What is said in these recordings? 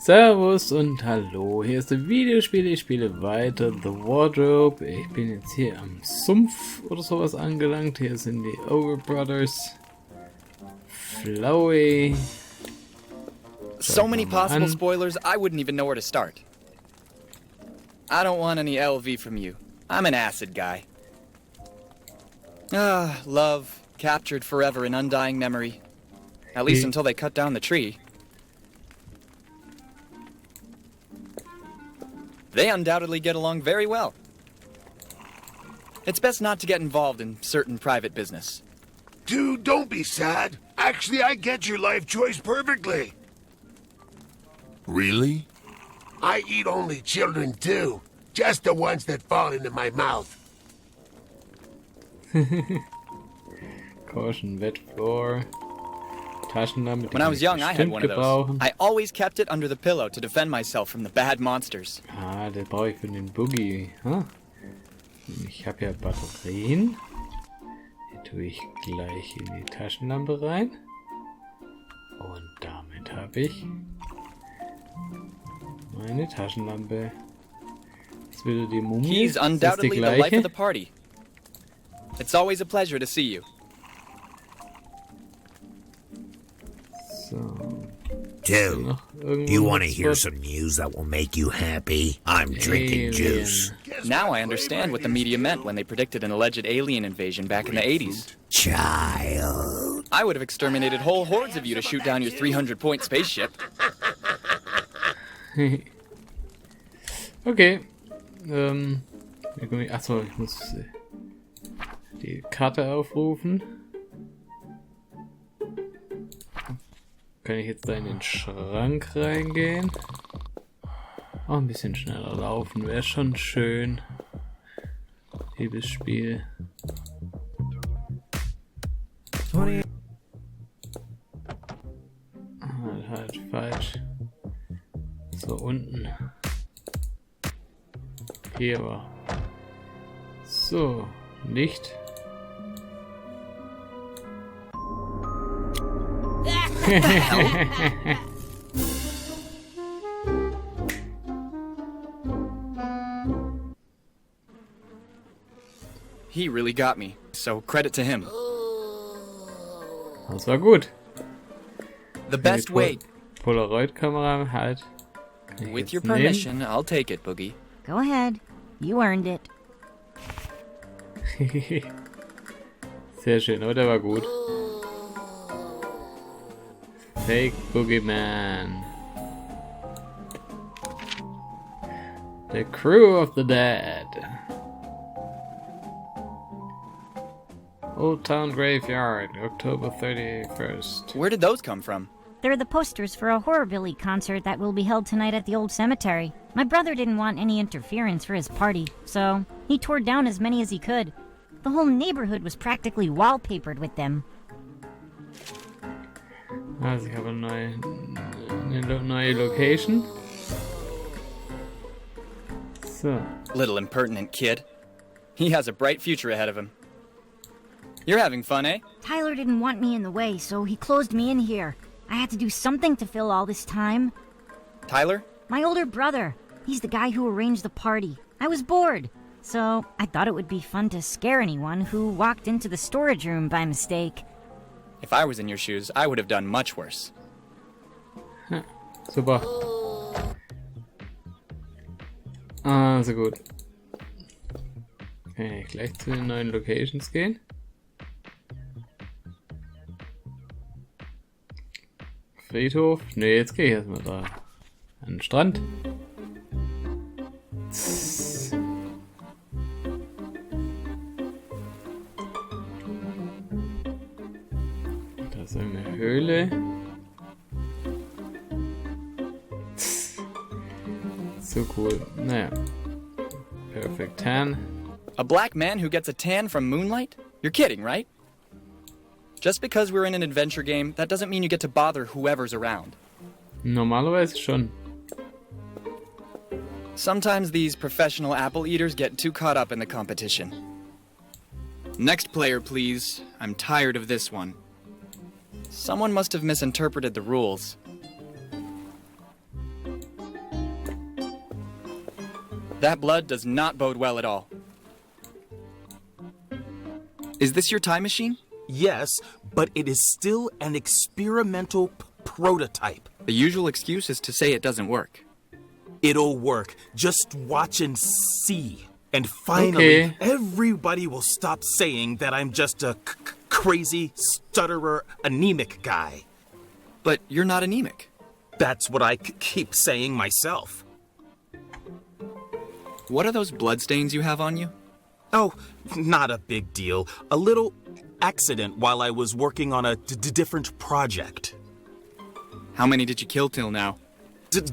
Servus und hallo, hier ist ein Videospiel, ich spiele weiter The Wardrobe. Ich bin jetzt hier am Sumpf oder sowas angelangt. Hier sind die Ogre Brothers. Flowey. So many possible spoilers, I wouldn't even know where to start. I don't want any LV from you. I'm an acid guy. Ah, love, captured forever in undying memory. At least until they cut down the tree. They undoubtedly get along very well. It's best not to get involved in certain private business. Dude, don't be sad. Actually, I get your life choice perfectly. Really? I eat only children too. Just the ones that fall into my mouth. Caution, wet floor. Taschenlampe. When I was young, I had one of those. I always kept it under the pillow to defend myself from the bad monsters. Ah, den brauche ich für den Boogie. Huh? Ich habe ja Batterien. Die tue ich gleich in die Taschenlampe rein. Und damit habe ich meine Taschenlampe. Jetzt wieder die Mumie. He's undoubtedly the life of the party. It's always a pleasure to see you. So. Dude, you want to hear some news that will make you happy? I'm drinking juice. Now I understand what the media meant when they predicted an alleged alien invasion back in the 80s. Child. I would have exterminated whole hordes of you to shoot down your 300-point spaceship. Okay. Achso, ich muss die Karte aufrufen. Kann ich jetzt da in den Schrank reingehen? Auch ein bisschen schneller laufen, wäre schon schön. Liebes Spiel. Halt falsch. So, unten. Hier war. So, nicht. He really got me, so credit to him. Das war gut. The best way. Polaroid-Kamera halt. With your permission, I'll take it, Boogie. Go ahead. You earned it. Sehr schön, oder? Der war gut. Fake Boogeyman. The Crew of the Dead. Old Town Graveyard, October 31st. Where did those come from? They're the posters for a Horrorbilly concert that will be held tonight at the old cemetery. My brother didn't want any interference for his party, so he tore down as many as he could. The whole neighborhood was practically wallpapered with them. Also ich habe eine neue Location. So. Little impertinent kid. He has a bright future ahead of him. You're having fun, eh? Tyler didn't want me in the way, so he closed me in here. I had to do something to fill all this time. Tyler? My older brother. He's the guy who arranged the party. I was bored, so I thought it would be fun to scare anyone who walked into the storage room by mistake. If I was in your shoes, I would have done much worse. Super. Also gut. Okay, gleich zu den neuen Locations gehen. Friedhof. Ne, jetzt gehe ich erstmal da an den Strand. Da ist eine Höhle. So cool. Naja. Perfect tan. A black man who gets a tan from moonlight? You're kidding, right? Just because we're in an adventure game, that doesn't mean you get to bother whoever's around. Normalerweise schon. Sometimes these professional apple eaters get too caught up in the competition. Next player, please. I'm tired of this one. Someone must have misinterpreted the rules. That blood does not bode well at all. Is this your time machine? Yes, but it is still an experimental prototype. The usual excuse is to say it doesn't work. It'll work. Just watch and see. And finally, everybody will stop saying that I'm just a crazy, stutterer, anemic guy. But you're not anemic. That's what I keep saying myself. What are those bloodstains you have on you? Oh, not a big deal. A little accident while I was working on a different project. How many did you kill till now?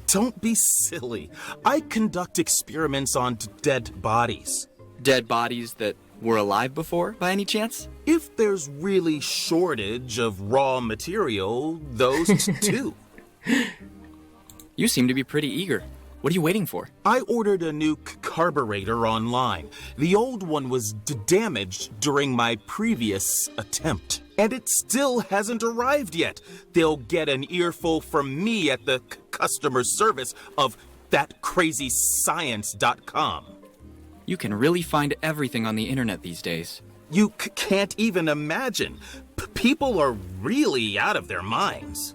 Don't be silly. I conduct experiments on dead bodies. Dead bodies that were alive before, by any chance? If there's really shortage of raw material, those too. You seem to be pretty eager. What are you waiting for? I ordered a new carburetor online. The old one was damaged during my previous attempt. And it still hasn't arrived yet. They'll get an earful from me at the customer service of thatcrazyscience.com. You can really find everything on the internet these days. You can't even imagine. People are really out of their minds.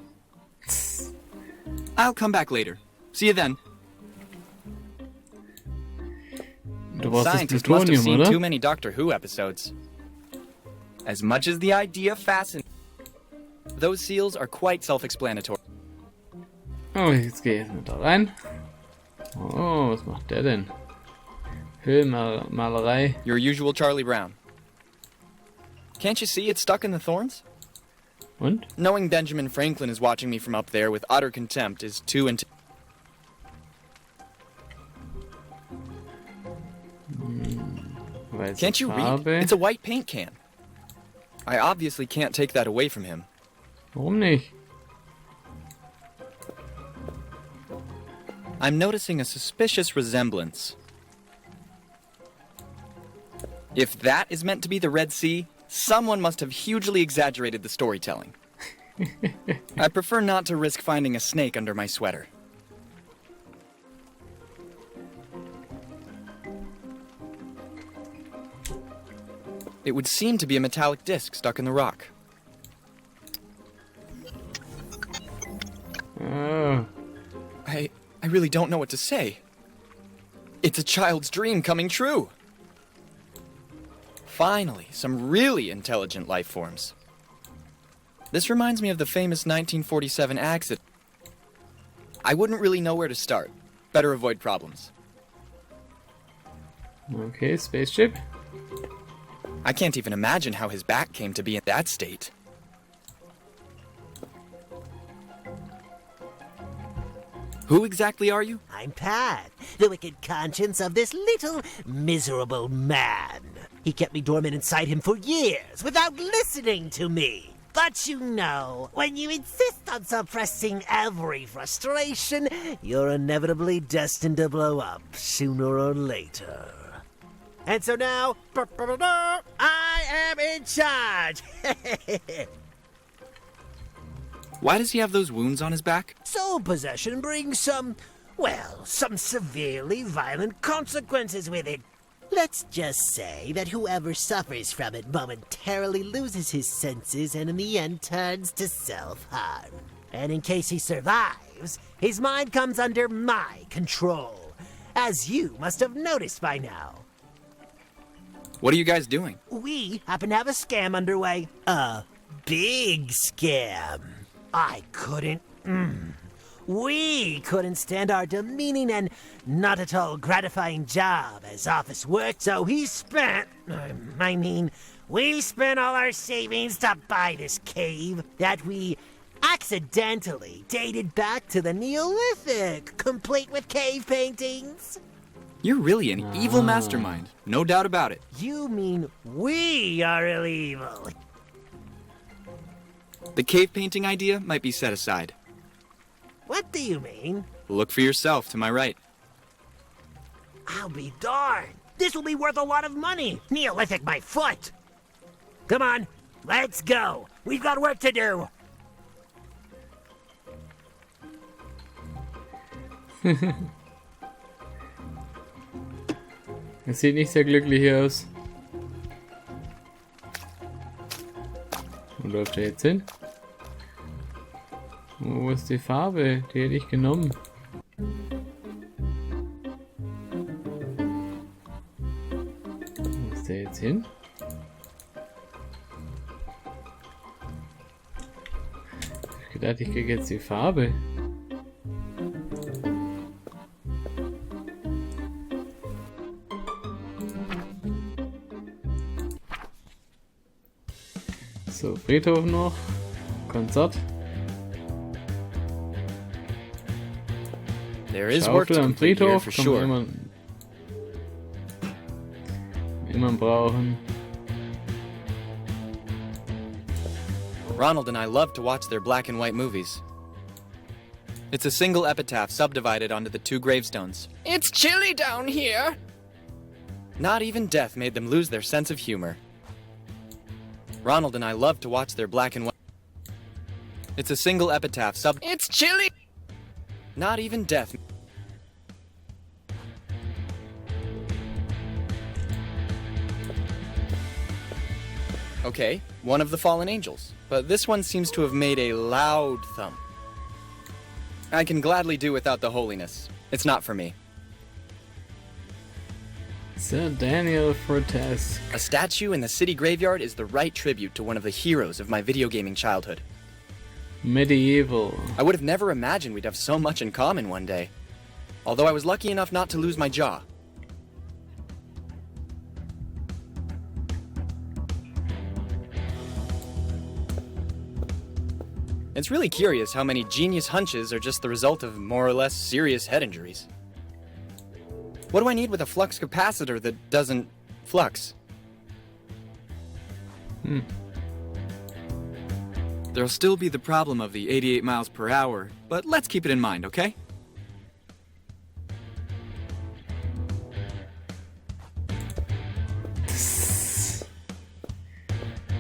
I'll come back later. See you then. Du brauchst das Scientists must have Plutonium, seen oder? too many Doctor Who episodes. As much as the idea fascinates, those seals are quite self-explanatory. Oh, jetzt gehe ich da rein. Oh, was macht der denn? Höhlenmalerei. Your usual Charlie Brown. Can't you see it's stuck in the thorns? Und? Knowing Benjamin Franklin is watching me from up there with utter contempt is too Weiße Can't you read? Farbe. It's a white paint can. I obviously can't take that away from him. Warum nicht? I'm noticing a suspicious resemblance. If that is meant to be the Red Sea, someone must have hugely exaggerated the storytelling. I prefer not to risk finding a snake under my sweater. It would seem to be a metallic disc stuck in the rock. Oh. I really don't know what to say. It's a child's dream coming true. Finally, some really intelligent life forms. This reminds me of the famous 1947 accident. I wouldn't really know where to start. Better avoid problems. Okay, spaceship. I can't even imagine how his back came to be in that state. Who exactly are you? I'm Pat, the wicked conscience of this little miserable man. He kept me dormant inside him for years without listening to me. But you know, when you insist on suppressing every frustration, you're inevitably destined to blow up sooner or later. And so now, I am in charge. Why does he have those wounds on his back? Soul possession brings some severely violent consequences with it. Let's just say that whoever suffers from it momentarily loses his senses and in the end turns to self-harm. And in case he survives, his mind comes under my control, as you must have noticed by now. What are you guys doing? We happen to have a scam underway. A big scam. We couldn't stand our demeaning and not at all gratifying job as office work, so we spent all our savings to buy this cave that we accidentally dated back to the Neolithic, complete with cave paintings. You're really an evil mastermind. No doubt about it. You mean we are really evil? The cave painting idea might be set aside. What do you mean? Look for yourself to my right. I'll be darned. This will be worth a lot of money. Neolithic my foot. Come on, let's go. We've got work to do. Es sieht nicht sehr glücklich aus. Wo läuft er jetzt hin? Wo ist die Farbe? Die hätte ich genommen. Wo ist der jetzt hin? Ich dachte, ich kriege jetzt die Farbe. So, Friedhof noch. Konzert. There is work to Schaufel am complete here Friedhof for kann sure. man immer brauchen. Ronald and I love to watch their black and white movies. It's a single epitaph subdivided onto the 2 gravestones. It's chilly down here! Not even death made them lose their sense of humor. Ronald and I love to watch their black and white. It's a single epitaph It's chilly! Not even death. Okay, one of the fallen angels. But this one seems to have made a loud thump. I can gladly do without the holiness. It's not for me. Sir Daniel Fortesque. A statue in the city graveyard is the right tribute to one of the heroes of my video gaming childhood. Medieval. I would have never imagined we'd have so much in common one day. Although I was lucky enough not to lose my jaw. It's really curious how many genius hunches are just the result of more or less serious head injuries. What do I need with a flux capacitor that doesn't flux? There'll still be the problem of the 88 miles per hour, but let's keep it in mind, okay?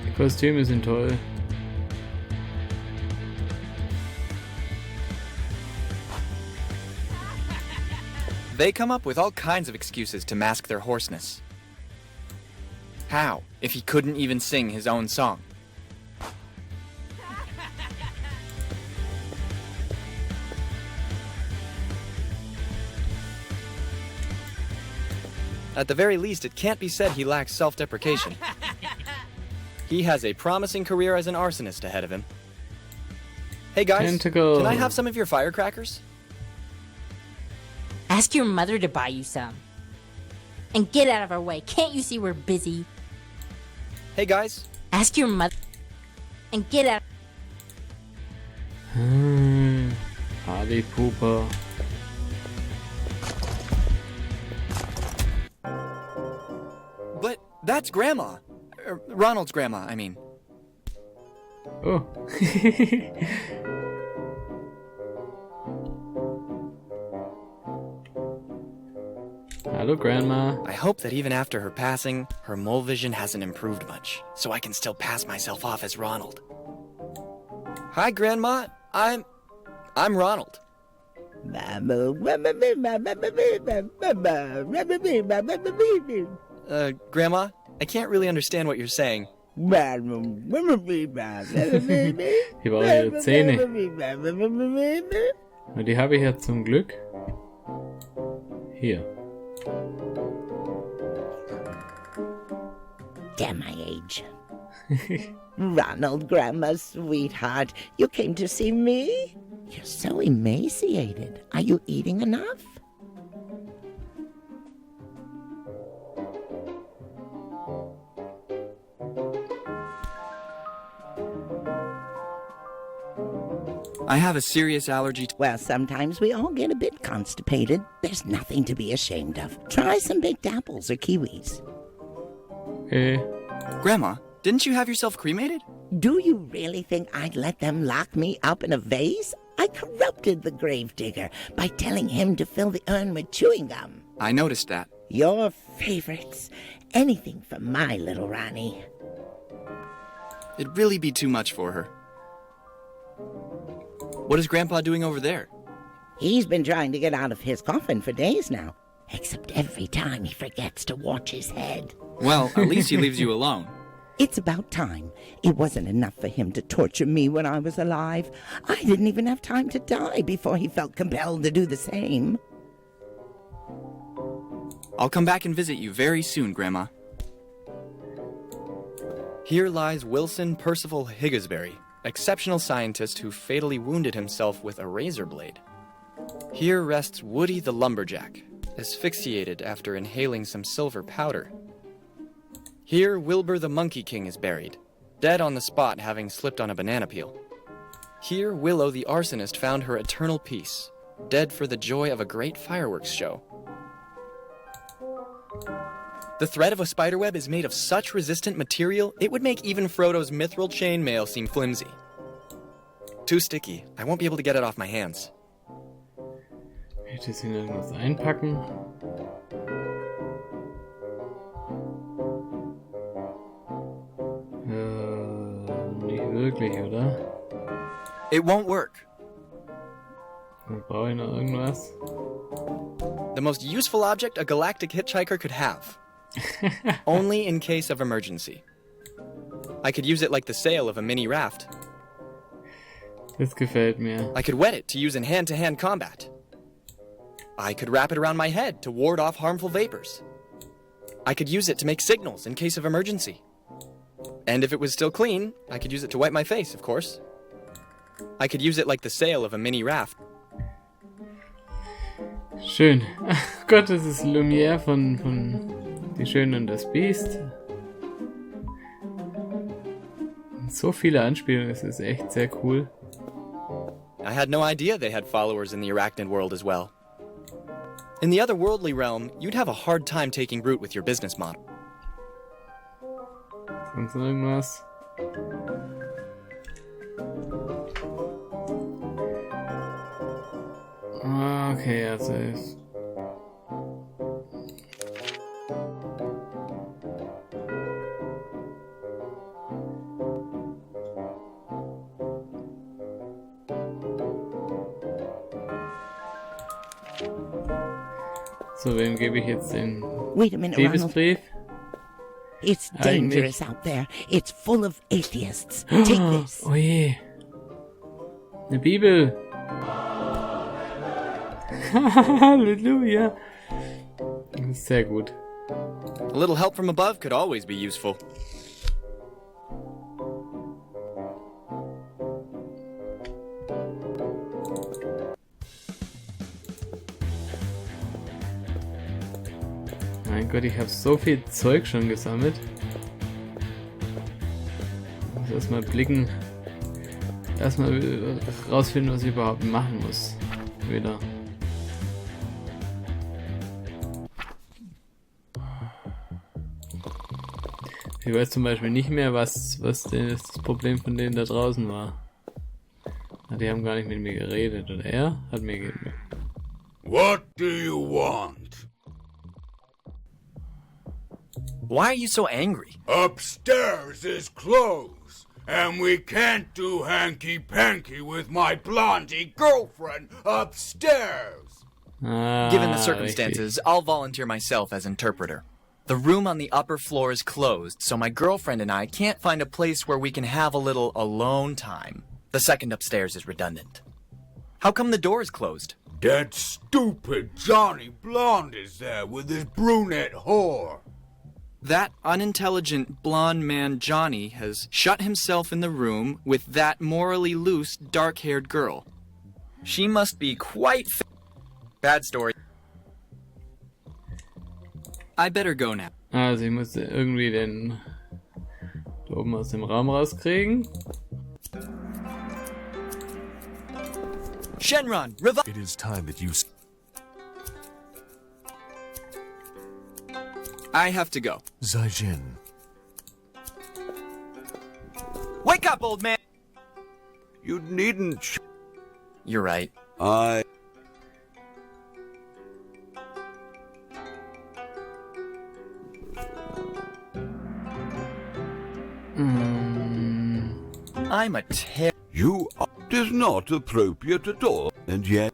Die Kostüme sind toll. They come up with all kinds of excuses to mask their hoarseness. How, if he couldn't even sing his own song? At the very least, it can't be said he lacks self-deprecation. He has a promising career as an arsonist ahead of him. Hey guys, Tentacle. can I have some of your firecrackers? Ask your mother to buy you some. And get out of our way. Can't you see we're busy? Hey guys, Ask your mother. And get out. Party Pooper. but that's Grandma. Ronald's grandma, I mean. Oh. Hello, Grandma. I hope that even after her passing, her mole vision hasn't improved much, so I can still pass myself off as Ronald. Hi, Grandma. I'm Ronald. Grandma, I can't really understand what you're saying. Die brauche ihre Zähne. Und die habe ich ja zum Glück. Hier. They're my age. Ronald, Grandma's sweetheart, you came to see me? You're so emaciated. Are you eating enough? I have a serious allergy to... Well, sometimes we all get a bit constipated. There's nothing to be ashamed of. Try some baked apples or kiwis. Okay. Grandma, didn't you have yourself cremated? Do you really think I'd let them lock me up in a vase? I corrupted the gravedigger by telling him to fill the urn with chewing gum. I noticed that. Your favorites. Anything for my little Ronnie. It'd really be too much for her. What is Grandpa doing over there? He's been trying to get out of his coffin for days now. except every time he forgets to watch his head. Well, at least he leaves you alone. It's about time. It wasn't enough for him to torture me when I was alive. I didn't even have time to die before he felt compelled to do the same. I'll come back and visit you very soon, Grandma. Here lies Wilson Percival Higgsbury, exceptional scientist who fatally wounded himself with a razor blade. Here rests Woody the lumberjack, asphyxiated after inhaling some silver powder. Here Wilbur the Monkey King is buried, dead on the spot having slipped on a banana peel. Here Willow the arsonist found her eternal peace, dead for the joy of a great fireworks show. The thread of a spiderweb is made of such resistant material, it would make even Frodo's mithril chainmail seem flimsy. Too sticky. I won't be able to get it off my hands. Möchte ich irgendwas einpacken? Nicht wirklich, oder? It won't work. Brauche ich noch irgendwas? The most useful object a galactic hitchhiker could have. Only in case of emergency. I could use it like the sail of a mini raft. Das gefällt mir. I could wet it to use in hand-to-hand combat. I could wrap it around my head to ward off harmful vapors. I could use it to make signals in case of emergency. And if it was still clean, I could use it to wipe my face, of course. I could use it like the sail of a mini raft. Schön. Ach Gott, das ist Lumière von Die Schöne und das Biest. So viele Anspielungen, das ist echt sehr cool. I had no idea they had followers in the arachnid world as well. In the otherworldly realm, you'd have a hard time taking root with your business model. Sonst noch irgendwas? Okay, also ist... So, wem gebe ich jetzt den Wait a minute, Ronald. Liebesbrief? It's dangerous out there. It's full of atheists. Take this. Oh je. Eine Bibel. Halleluja. Das ist sehr gut. A little help from above could always be useful. Mein Gott, ich habe so viel Zeug schon gesammelt. Ich muss erstmal blicken. Erstmal rausfinden, was ich überhaupt machen muss. Wieder. Ich weiß zum Beispiel nicht mehr, was das Problem von denen da draußen war. Die haben gar nicht mit mir geredet. Und er hat mir geredet. What do you want? Why are you so angry? Upstairs is closed, and we can't do hanky-panky with my blondie girlfriend upstairs. Given the circumstances, I'll volunteer myself as interpreter. The room on the upper floor is closed, so my girlfriend and I can't find a place where we can have a little alone time. The second upstairs is redundant. How come the door is closed? That stupid Johnny Blonde is there with his brunette whore. That unintelligent blonde man Johnny has shut himself in the room with that morally loose, dark-haired girl. She must be quite bad story. I better go now. Also ich musste irgendwie den da oben aus dem Raum rauskriegen. Shenron, It is time that you... I have to go. Zaijin. Wake up, old man! You needn't... You're right. I'm a You are... It is not appropriate at all, and yet...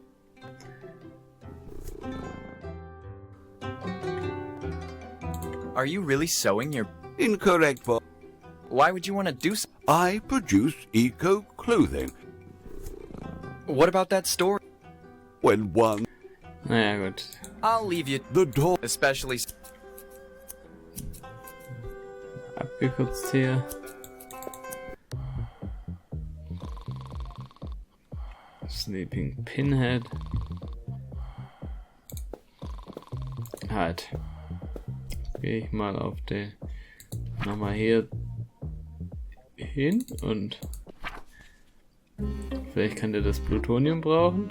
Are you really sewing your... Incorrect, boss. Why would you want to do so? I produce eco-clothing. What about that story? When one... Naja, gut. I'll leave you... The door... Especially... Abgekürzt hier. Sleeping Pinhead. Halt. Gehe ich mal auf den... Nochmal hier hin und... Vielleicht kann der das Plutonium brauchen.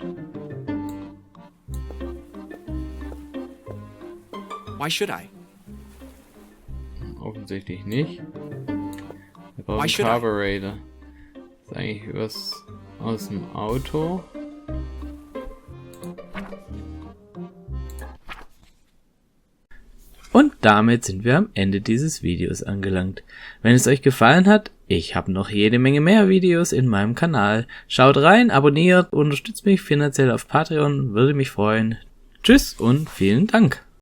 Why should I? Offensichtlich nicht. Wir brauchen einen Carburetor. Das ist eigentlich was aus dem Auto. Und damit sind wir am Ende dieses Videos angelangt. Wenn es euch gefallen hat, ich habe noch jede Menge mehr Videos in meinem Kanal. Schaut rein, abonniert, unterstützt mich finanziell auf Patreon, würde mich freuen. Tschüss und vielen Dank.